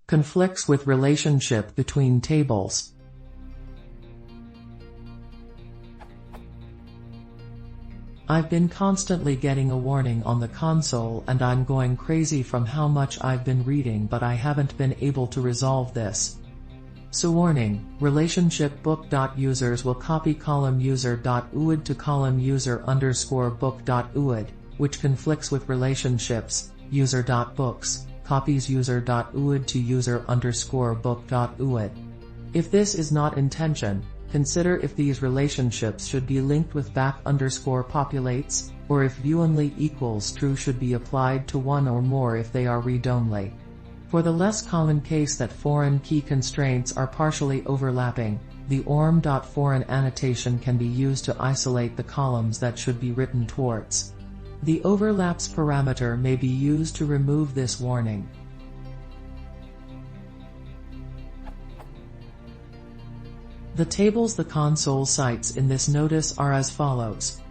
Conflicts with relationship between tables. I've been constantly getting a warning on the console and I'm going crazy from how much I've been reading, but I haven't been able to resolve this. So warning, relationship book.users will copy column user.uid to column user_book.uid, which conflicts with relationships. User.books copies user.uid to user_book.uid. If this is not intention, consider if these relationships should be linked with back_populates, or if view_only equals true should be applied to one or more if they are read-only. For the less common case that foreign key constraints are partially overlapping, the orm.foreign annotation can be used to isolate the columns that should be written towards. The overlaps parameter may be used to remove this warning. The tables the console cites in this notice are as follows.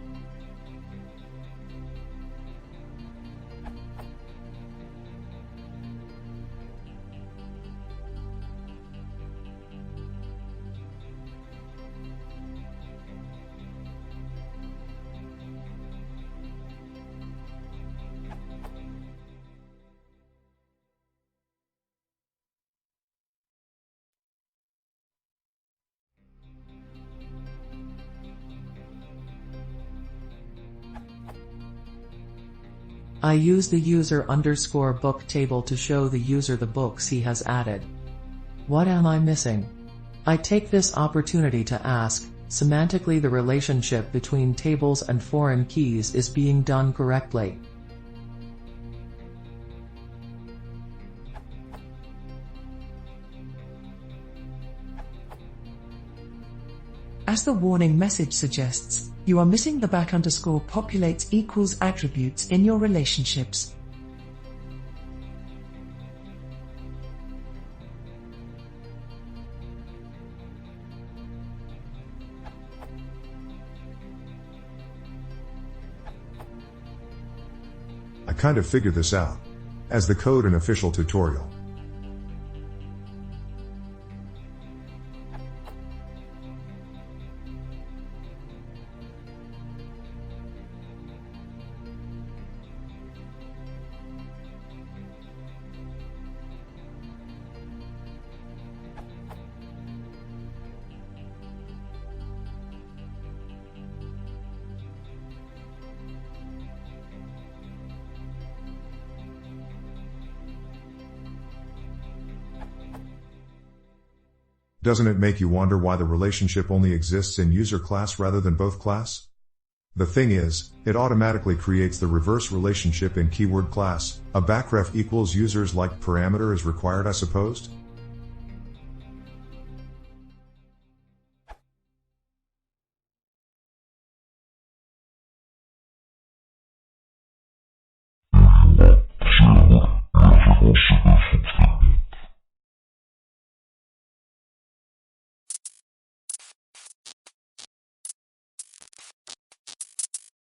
I use the user_book table to show the user the books he has added. What am I missing? I take this opportunity to ask, semantically the relationship between tables and foreign keys is being done correctly. As the warning message suggests, you are missing the back_populates equals attributes in your relationships. I kind of figured this out as the code and official tutorial. Doesn't it make you wonder why the relationship only exists in user class rather than both class? The thing is, it automatically creates the reverse relationship in keyword class. A backref equals users like parameter is required, I supposed?